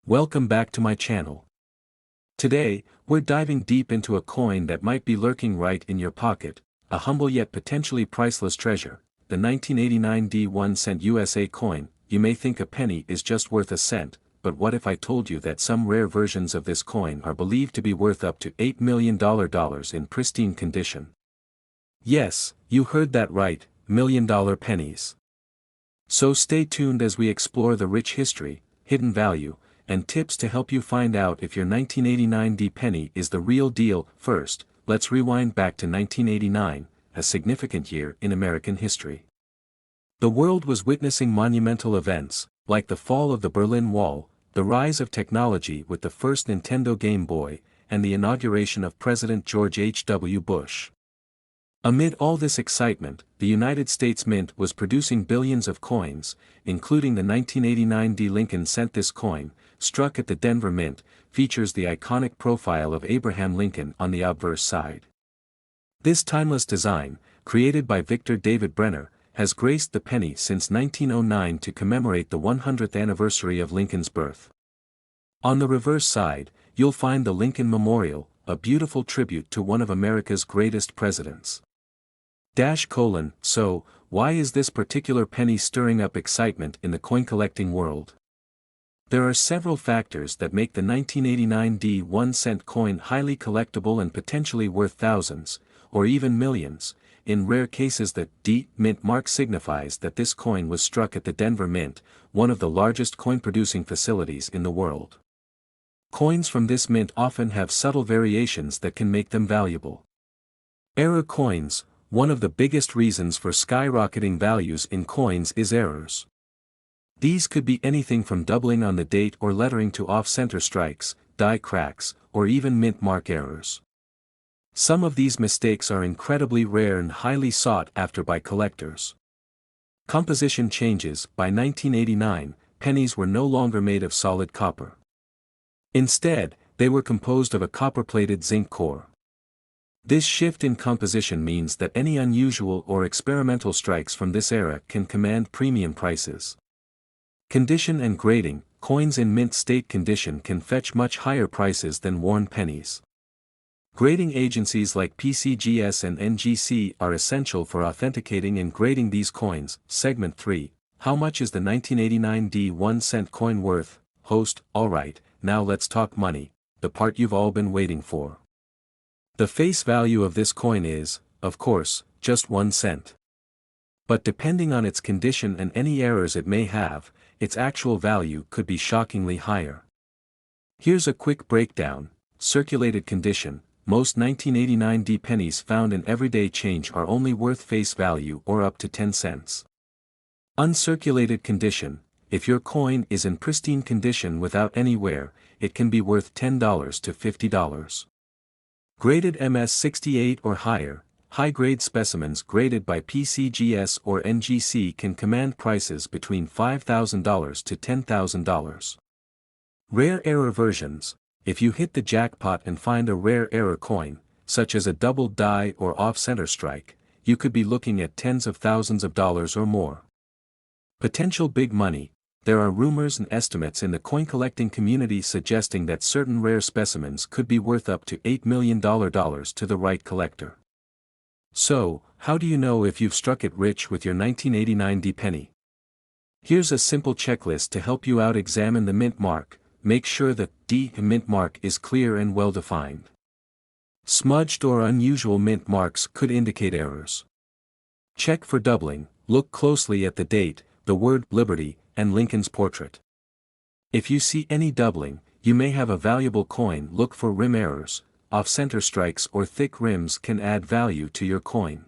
Welcome back to my channel. Today, we're diving deep into a coin that might be lurking right in your pocket, a humble yet potentially priceless treasure, the 1989 D1 cent USA coin. You may think a penny is just worth a cent, but what if I told you that some rare versions of this coin are believed to be worth up to $8 million in pristine condition? Yes, you heard that right, million-dollar pennies. So stay tuned as we explore the rich history, hidden value, and tips to help you find out if your 1989 D penny is the real deal. First, let's rewind back to 1989, a significant year in American history. The world was witnessing monumental events, like the fall of the Berlin Wall, the rise of technology with the first Nintendo Game Boy, and the inauguration of President George H.W. Bush. Amid all this excitement, the United States Mint was producing billions of coins, including the 1989 D Lincoln cent. This coin, struck at the Denver Mint, features the iconic profile of Abraham Lincoln on the obverse side. This timeless design, created by Victor David Brenner, has graced the penny since 1909 to commemorate the 100th anniversary of Lincoln's birth. On the reverse side, you'll find the Lincoln Memorial, a beautiful tribute to one of America's greatest presidents. So, why is this particular penny stirring up excitement in the coin collecting world? There are several factors that make the 1989 D1 cent coin highly collectible and potentially worth thousands, or even millions. In rare cases, the D Mint mark signifies that this coin was struck at the Denver Mint, one of the largest coin-producing facilities in the world. Coins from this mint often have subtle variations that can make them valuable. Error coins. One of the biggest reasons for skyrocketing values in coins is errors. These could be anything from doubling on the date or lettering to off-center strikes, die cracks, or even mint mark errors. Some of these mistakes are incredibly rare and highly sought after by collectors. Composition changes. By 1989, pennies were no longer made of solid copper. Instead, they were composed of a copper-plated zinc core. This shift in composition means that any unusual or experimental strikes from this era can command premium prices. Condition and grading. Coins in mint state condition can fetch much higher prices than worn pennies. Grading agencies like PCGS and NGC are essential for authenticating and grading these coins. Segment 3. How much is the 1989 D1 cent coin worth? Host. Alright, now let's talk money, the part you've all been waiting for. The face value of this coin is, of course, just 1 cent. But depending on its condition and any errors it may have, its actual value could be shockingly higher. Here's a quick breakdown. Circulated condition. Most 1989 D pennies found in everyday change are only worth face value or up to 10 cents. Uncirculated condition. If your coin is in pristine condition without any wear, it can be worth $10 to $50. Graded MS68 or higher, high-grade specimens graded by PCGS or NGC can command prices between $5,000 to $10,000. Rare error versions. If you hit the jackpot and find a rare error coin, such as a doubled die or off-center strike, you could be looking at tens of thousands of dollars or more. Potential big money. There are rumors and estimates in the coin collecting community suggesting that certain rare specimens could be worth up to $8 million to the right collector. So, how do you know if you've struck it rich with your 1989 D penny? Here's a simple checklist to help you out. Examine the mint mark. Make sure the D mint mark is clear and well defined. Smudged or unusual mint marks could indicate errors. Check for doubling. Look closely at the date, the word Liberty, and Lincoln's portrait. If you see any doubling, you may have a valuable coin. Look for rim errors. Off-center strikes or thick rims can add value to your coin.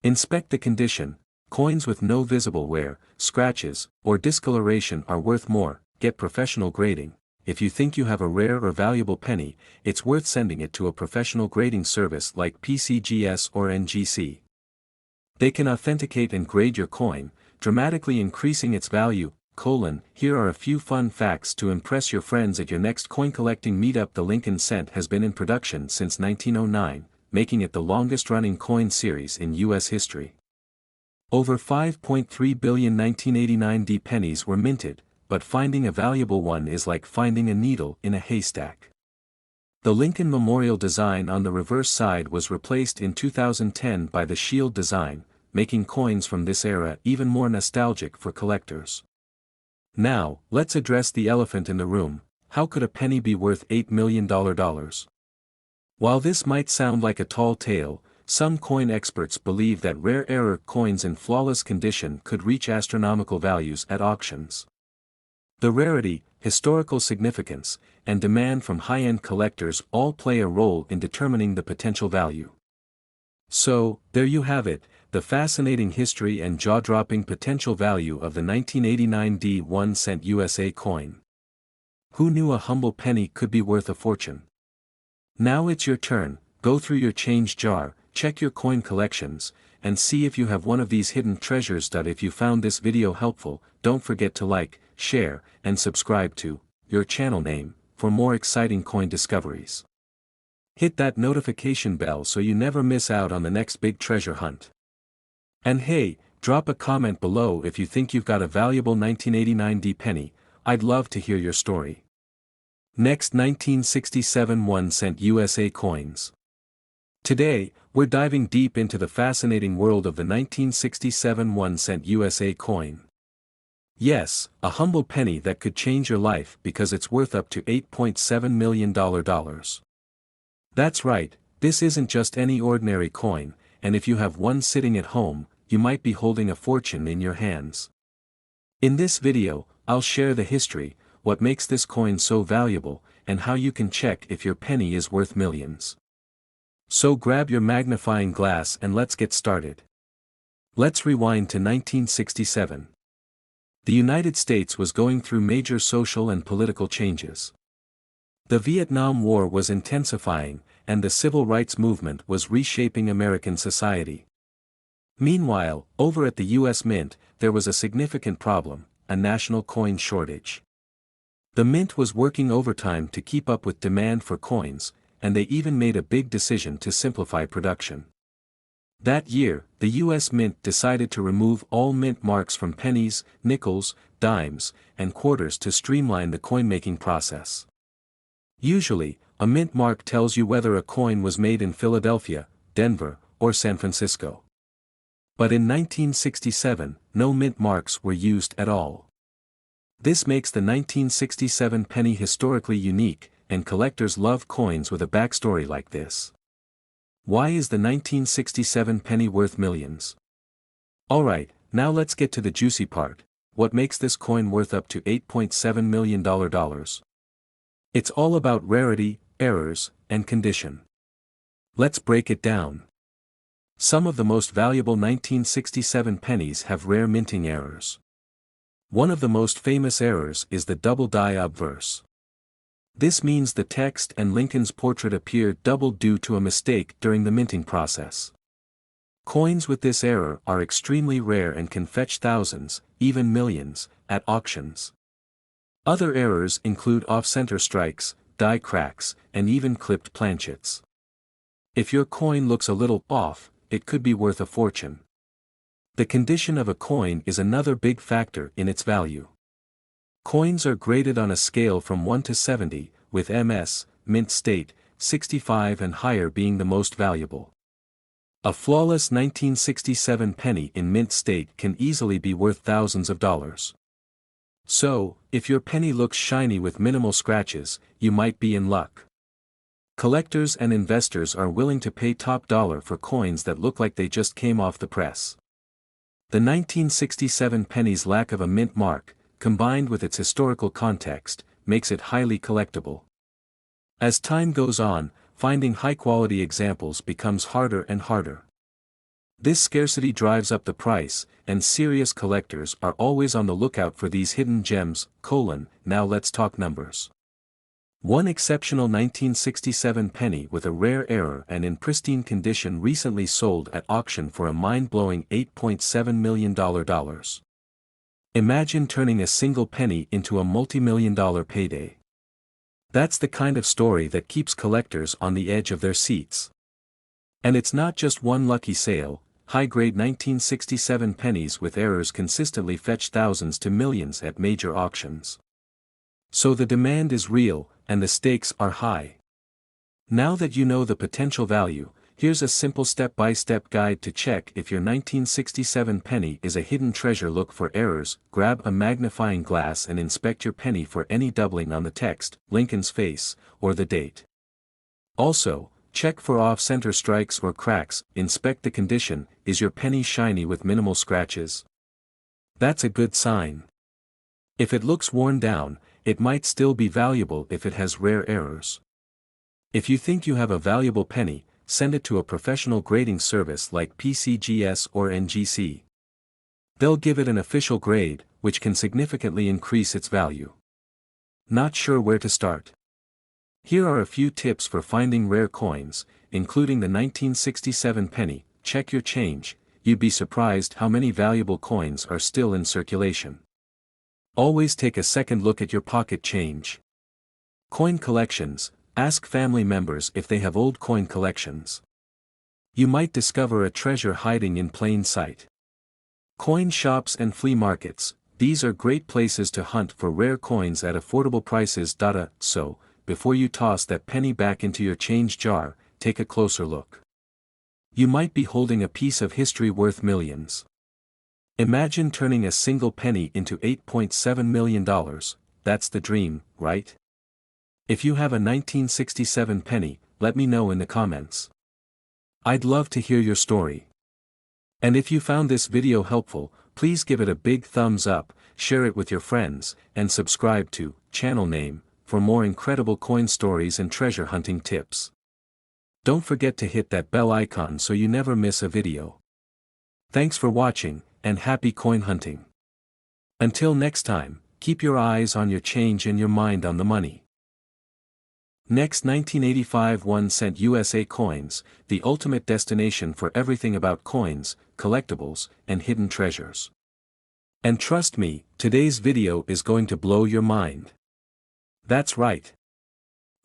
Inspect the condition. Coins with no visible wear, scratches, or discoloration are worth more. Get professional grading. If you think you have a rare or valuable penny, it's worth sending it to a professional grading service like PCGS or NGC. They can authenticate and grade your coin, dramatically increasing its value. Here are a few fun facts to impress your friends at your next coin collecting meetup. The Lincoln cent has been in production since 1909, making it the longest-running coin series in U.S. history. Over 5.3 billion 1989 D pennies were minted, but finding a valuable one is like finding a needle in a haystack. The Lincoln Memorial design on the reverse side was replaced in 2010 by the shield design, making coins from this era even more nostalgic for collectors. Now, let's address the elephant in the room: how could a penny be worth $8 million? While this might sound like a tall tale, some coin experts believe that rare error coins in flawless condition could reach astronomical values at auctions. The rarity, historical significance, and demand from high-end collectors all play a role in determining the potential value. So, there you have it, the fascinating history and jaw-dropping potential value of the 1989 D1 cent USA coin. Who knew a humble penny could be worth a fortune? Now it's your turn. Go through your change jar, check your coin collections, and see if you have one of these hidden treasures. If you found this video helpful, don't forget to like, share, and subscribe to your channel name for more exciting coin discoveries. Hit that notification bell so you never miss out on the next big treasure hunt. And hey, drop a comment below if you think you've got a valuable 1989 D penny. I'd love to hear your story. Next, 1967 1 cent USA coins. Today, we're diving deep into the fascinating world of the 1967 1 cent USA coin. Yes, a humble penny that could change your life because it's worth up to $8.7 million. That's right, this isn't just any ordinary coin, and if you have one sitting at home, you might be holding a fortune in your hands. In this video, I'll share the history, what makes this coin so valuable, and how you can check if your penny is worth millions. So grab your magnifying glass and let's get started. Let's rewind to 1967. The United States was going through major social and political changes. The Vietnam War was intensifying, and the civil rights movement was reshaping American society. Meanwhile, over at the U.S. Mint, there was a significant problem: a national coin shortage. The Mint was working overtime to keep up with demand for coins, and they even made a big decision to simplify production. That year, the U.S. Mint decided to remove all mint marks from pennies, nickels, dimes, and quarters to streamline the coin-making process. Usually, a mint mark tells you whether a coin was made in Philadelphia, Denver, or San Francisco. But in 1967, no mint marks were used at all. This makes the 1967 penny historically unique, and collectors love coins with a backstory like this. Why is the 1967 penny worth millions? Alright, now let's get to the juicy part: what makes this coin worth up to $8.7 million? It's all about rarity, errors, and condition. Let's break it down. Some of the most valuable 1967 pennies have rare minting errors. One of the most famous errors is the double die obverse. This means the text and Lincoln's portrait appear doubled due to a mistake during the minting process. Coins with this error are extremely rare and can fetch thousands, even millions, at auctions. Other errors include off-center strikes, die cracks, and even clipped planchets. If your coin looks a little off, it could be worth a fortune. The condition of a coin is another big factor in its value. Coins are graded on a scale from 1 to 70, with MS, mint state, 65 and higher being the most valuable. A flawless 1967 penny in mint state can easily be worth thousands of dollars. So, if your penny looks shiny with minimal scratches, you might be in luck. Collectors and investors are willing to pay top dollar for coins that look like they just came off the press. The 1967 penny's lack of a mint mark, combined with its historical context, makes it highly collectible. As time goes on, finding high-quality examples becomes harder and harder. This scarcity drives up the price, and serious collectors are always on the lookout for these hidden gems. Now let's talk numbers. One exceptional 1967 penny with a rare error and in pristine condition recently sold at auction for a mind-blowing $8.7 million. Imagine turning a single penny into a multi-million-dollar payday. That's the kind of story that keeps collectors on the edge of their seats. And it's not just one lucky sale. high-grade 1967 pennies with errors consistently fetch thousands to millions at major auctions. So the demand is real, and the stakes are high. Now that you know the potential value, here's a simple step-by-step guide to check if your 1967 penny is a hidden treasure. Look for errors, grab a magnifying glass and inspect your penny for any doubling on the text, Lincoln's face, or the date. Also, check for off-center strikes or cracks. Inspect the condition. Is your penny shiny with minimal scratches? That's a good sign. If it looks worn down, it might still be valuable if it has rare errors. If you think you have a valuable penny, send it to a professional grading service like PCGS or NGC. They'll give it an official grade, which can significantly increase its value. Not sure where to start? Here are a few tips for finding rare coins, including the 1967 penny. Check your change. You'd be surprised how many valuable coins are still in circulation. Always take a second look at your pocket change. Coin collections. Ask family members if they have old coin collections. You might discover a treasure hiding in plain sight. Coin shops and flea markets. These are great places to hunt for rare coins at affordable prices. So, before you toss that penny back into your change jar, take a closer look. You might be holding a piece of history worth millions. Imagine turning a single penny into $8.7 million. That's the dream, right? If you have a 1967 penny, let me know in the comments. I'd love to hear your story. And if you found this video helpful, please give it a big thumbs up, share it with your friends, and subscribe to channel name for more incredible coin stories and treasure hunting tips. Don't forget to hit that bell icon so you never miss a video. Thanks for watching, and happy coin hunting. Until next time, keep your eyes on your change and your mind on the money. Next, 1985 1-cent USA coins, the ultimate destination for everything about coins, collectibles, and hidden treasures. And trust me, today's video is going to blow your mind. That's right.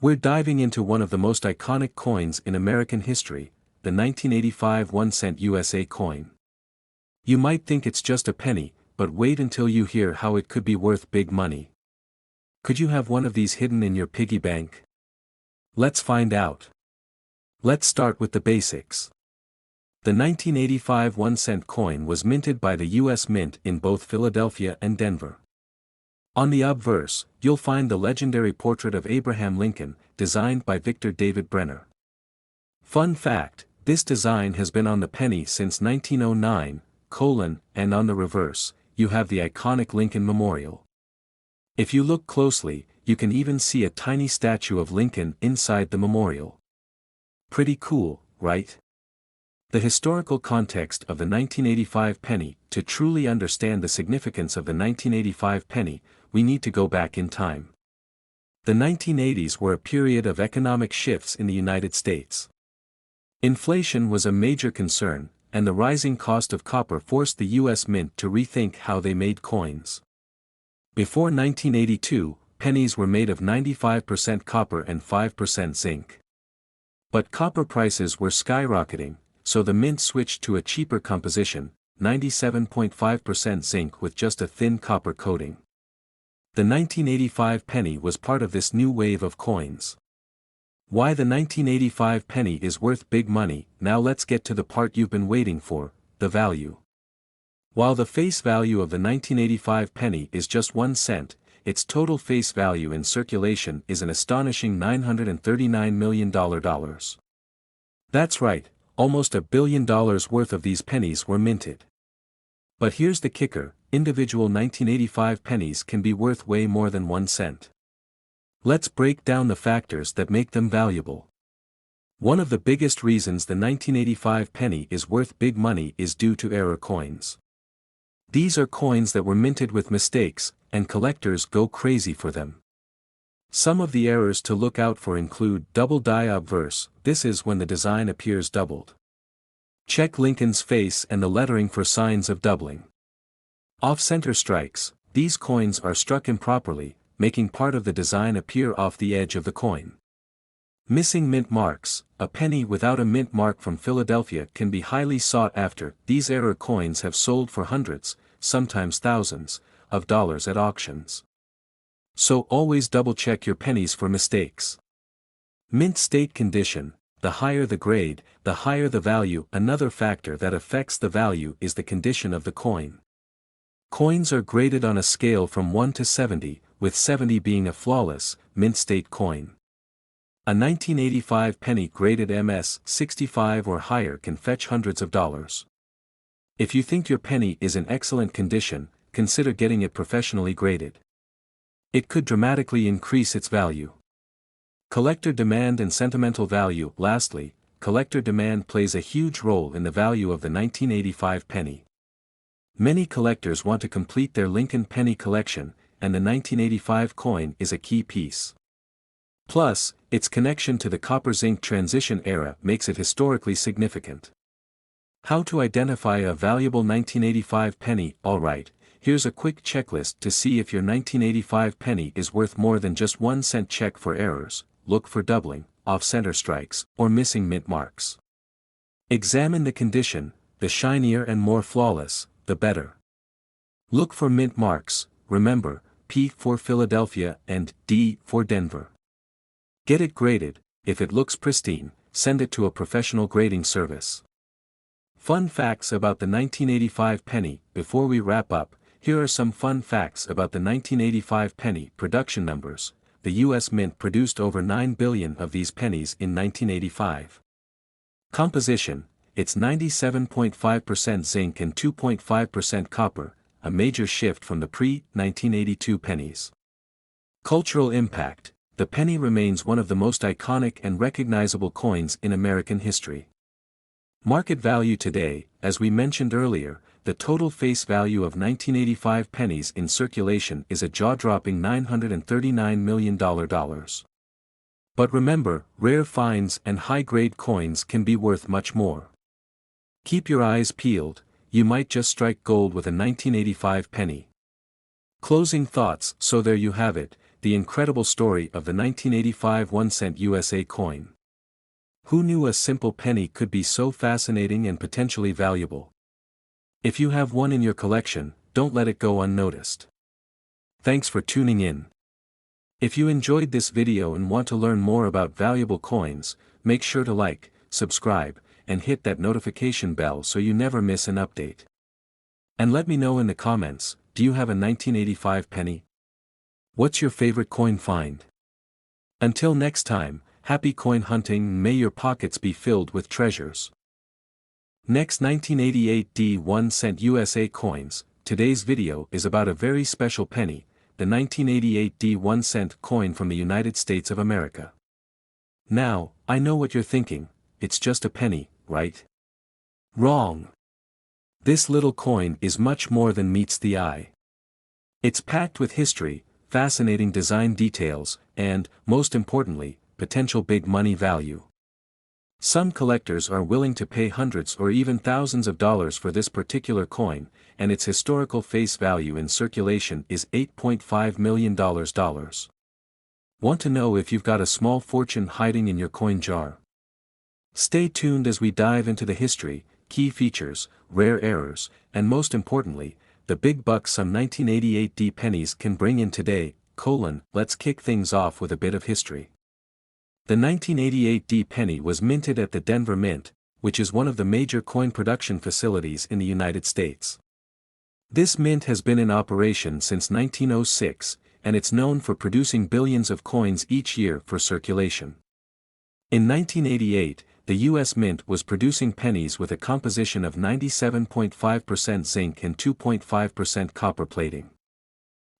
We're diving into one of the most iconic coins in American history, the 1985 1-cent USA coin. You might think it's just a penny, but wait until you hear how it could be worth big money. Could you have one of these hidden in your piggy bank? Let's find out. Let's start with the basics. The 1985 1-cent coin was minted by the U.S. Mint in both Philadelphia and Denver. On the obverse, you'll find the legendary portrait of Abraham Lincoln, designed by Victor David Brenner. Fun fact, this design has been on the penny since 1909, and on the reverse, you have the iconic Lincoln Memorial. If you look closely, you can even see a tiny statue of Lincoln inside the memorial. Pretty cool, right? The historical context of the 1985 penny. To truly understand the significance of the 1985 penny, we need to go back in time. The 1980s were a period of economic shifts in the United States. Inflation was a major concern, and the rising cost of copper forced the U.S. Mint to rethink how they made coins. Before 1982, pennies were made of 95% copper and 5% zinc. But copper prices were skyrocketing, so the mint switched to a cheaper composition, 97.5% zinc with just a thin copper coating. The 1985 penny was part of this new wave of coins. Why the 1985 penny is worth big money. Now let's get to the part you've been waiting for, the value. While the face value of the 1985 penny is just 1 cent, its total face value in circulation is an astonishing $939 million. That's right, almost $1 billion worth of these pennies were minted. But here's the kicker, individual 1985 pennies can be worth way more than 1 cent. Let's break down the factors that make them valuable. One of the biggest reasons the 1985 penny is worth big money is due to error coins. These are coins that were minted with mistakes, and collectors go crazy for them. Some of the errors to look out for include double die obverse. This is when the design appears doubled. Check Lincoln's face and the lettering for signs of doubling. Off-center strikes. These coins are struck improperly, making part of the design appear off the edge of the coin. Missing mint marks. A penny without a mint mark from Philadelphia can be highly sought after. These error coins have sold for hundreds, sometimes thousands, of dollars at auctions. So always double-check your pennies for mistakes. Mint state condition. The higher the grade, the higher the value. Another factor that affects the value is the condition of the coin. Coins are graded on a scale from 1 to 70, with 70 being a flawless, mint state coin. A 1985 penny graded MS 65 or higher can fetch hundreds of dollars. If you think your penny is in excellent condition, consider getting it professionally graded. It could dramatically increase its value. Collector demand and sentimental value. Lastly, collector demand plays a huge role in the value of the 1985 penny. Many collectors want to complete their Lincoln penny collection, and the 1985 coin is a key piece. Plus, its connection to the copper-zinc transition era makes it historically significant. How to identify a valuable 1985 penny? Alright, here's a quick checklist to see if your 1985 penny is worth more than just 1 cent. Check for errors, look for doubling, off-center strikes, or missing mint marks. Examine the condition. The shinier and more flawless, the better. Look for mint marks. Remember, P for Philadelphia and D for Denver. Get it graded. If it looks pristine, send it to a professional grading service. Fun facts about the 1985 penny. Before we wrap up, here are some fun facts about the 1985 penny. Production numbers. The U.S. Mint produced over 9 billion of these pennies in 1985. Composition. It's 97.5% zinc and 2.5% copper, a major shift from the pre-1982 pennies. Cultural impact. The penny remains one of the most iconic and recognizable coins in American history. Market value today. As we mentioned earlier, the total face value of 1985 pennies in circulation is a jaw-dropping $939 million. But remember, rare finds and high-grade coins can be worth much more. Keep your eyes peeled, you might just strike gold with a 1985 penny. Closing thoughts. So there you have it, the incredible story of the 1985 1-cent USA coin. Who knew a simple penny could be so fascinating and potentially valuable? If you have one in your collection, don't let it go unnoticed. Thanks for tuning in. If you enjoyed this video and want to learn more about valuable coins, make sure to like, subscribe, and hit that notification bell so you never miss an update. And let me know in the comments, do you have a 1985 penny? What's your favorite coin find? Until next time, happy coin hunting and may your pockets be filled with treasures. Next, 1988 D 1 cent USA coins. Today's video is about a very special penny, the 1988 D 1 cent coin from the United States of America. Now, I know what you're thinking, it's just a penny, right? Wrong. This little coin is much more than meets the eye. It's packed with history, fascinating design details, and, most importantly, potential big money value. Some collectors are willing to pay hundreds or even thousands of dollars for this particular coin, and its historical face value in circulation is $8.5 million. Want to know if you've got a small fortune hiding in your coin jar? Stay tuned as we dive into the history, key features, rare errors, and most importantly, the big bucks some 1988 D pennies can bring in today. Let's kick things off with a bit of history. The 1988 D penny was minted at the Denver Mint, which is one of the major coin production facilities in the United States. This mint has been in operation since 1906, and it's known for producing billions of coins each year for circulation. In 1988, the U.S. Mint was producing pennies with a composition of 97.5% zinc and 2.5% copper plating.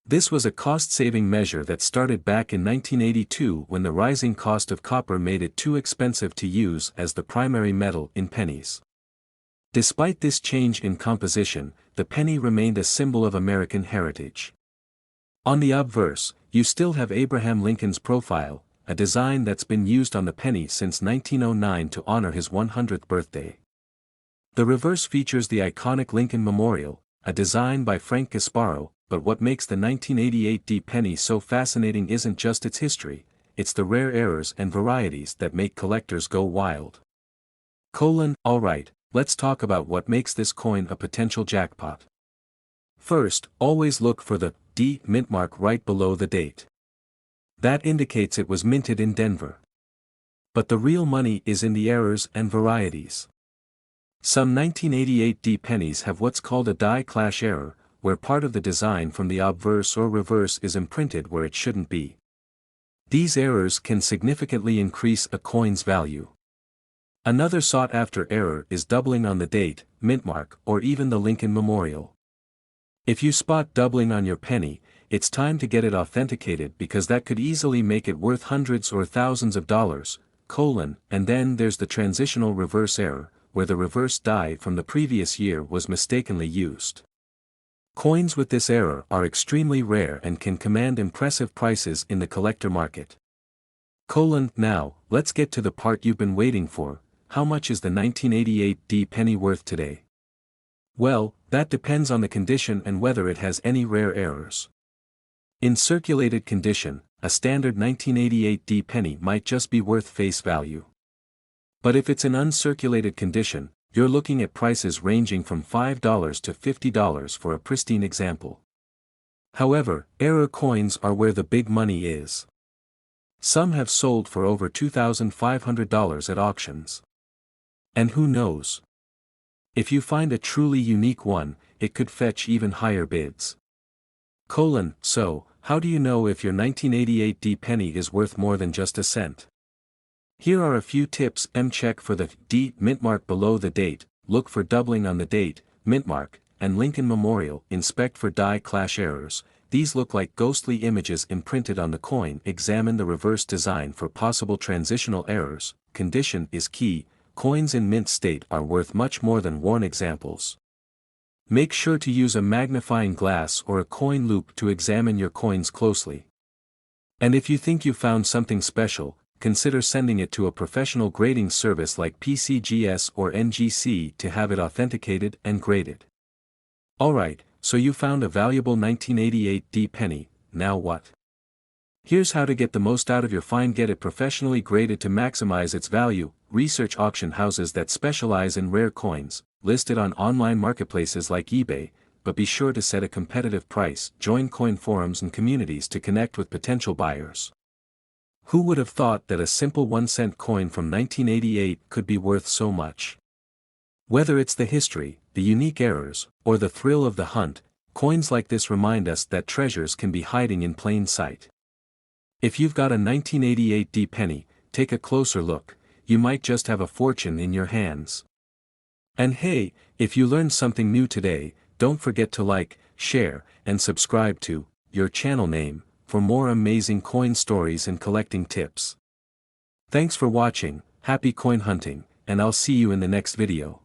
This was a cost-saving measure that started back in 1982 when the rising cost of copper made it too expensive to use as the primary metal in pennies. Despite this change in composition, the penny remained a symbol of American heritage. On the obverse, you still have Abraham Lincoln's profile, a design that's been used on the penny since 1909 to honor his 100th birthday. The reverse features the iconic Lincoln Memorial, a design by Frank Gasparo, but what makes the 1988 D penny so fascinating isn't just its history, it's the rare errors and varieties that make collectors go wild. Alright, let's talk about what makes this coin a potential jackpot. First, always look for the D mint mark right below the date. That indicates it was minted in Denver. But the real money is in the errors and varieties. Some 1988 D pennies have what's called a die clash error, where part of the design from the obverse or reverse is imprinted where it shouldn't be. These errors can significantly increase a coin's value. Another sought-after error is doubling on the date, mint mark, or even the Lincoln Memorial. If you spot doubling on your penny, it's time to get it authenticated because that could easily make it worth hundreds or thousands of dollars. And then there's the transitional reverse error, where the reverse die from the previous year was mistakenly used. Coins with this error are extremely rare and can command impressive prices in the collector market. Now, let's get to the part you've been waiting for. How much is the 1988 D penny worth today? Well, that depends on the condition and whether it has any rare errors. In circulated condition, a standard 1988 D penny might just be worth face value. But if it's in uncirculated condition, you're looking at prices ranging from $5 to $50 for a pristine example. However, error coins are where the big money is. Some have sold for over $2,500 at auctions. And who knows? If you find a truly unique one, it could fetch even higher bids. So, how do you know if your 1988 D penny is worth more than just a cent? Here are a few tips. Check for the D mint mark below the date, look for doubling on the date, mint mark, and Lincoln Memorial. Inspect for die clash errors. These look like ghostly images imprinted on the coin. Examine the reverse design for possible transitional errors. Condition is key. Coins in mint state are worth much more than worn examples. Make sure to use a magnifying glass or a coin loupe to examine your coins closely. And if you think you found something special, consider sending it to a professional grading service like PCGS or NGC to have it authenticated and graded. Alright, so you found a valuable 1988 D penny, now what? Here's how to get the most out of your find. Get it professionally graded to maximize its value. Research auction houses that specialize in rare coins, listed on online marketplaces like eBay, but be sure to set a competitive price. Join coin forums and communities to connect with potential buyers. Who would have thought that a simple 1-cent coin from 1988 could be worth so much? Whether it's the history, the unique errors, or the thrill of the hunt, coins like this remind us that treasures can be hiding in plain sight. If you've got a 1988 D penny, take a closer look. You might just have a fortune in your hands. And hey, if you learned something new today, don't forget to like, share, and subscribe to your channel name for more amazing coin stories and collecting tips. Thanks for watching, happy coin hunting, and I'll see you in the next video.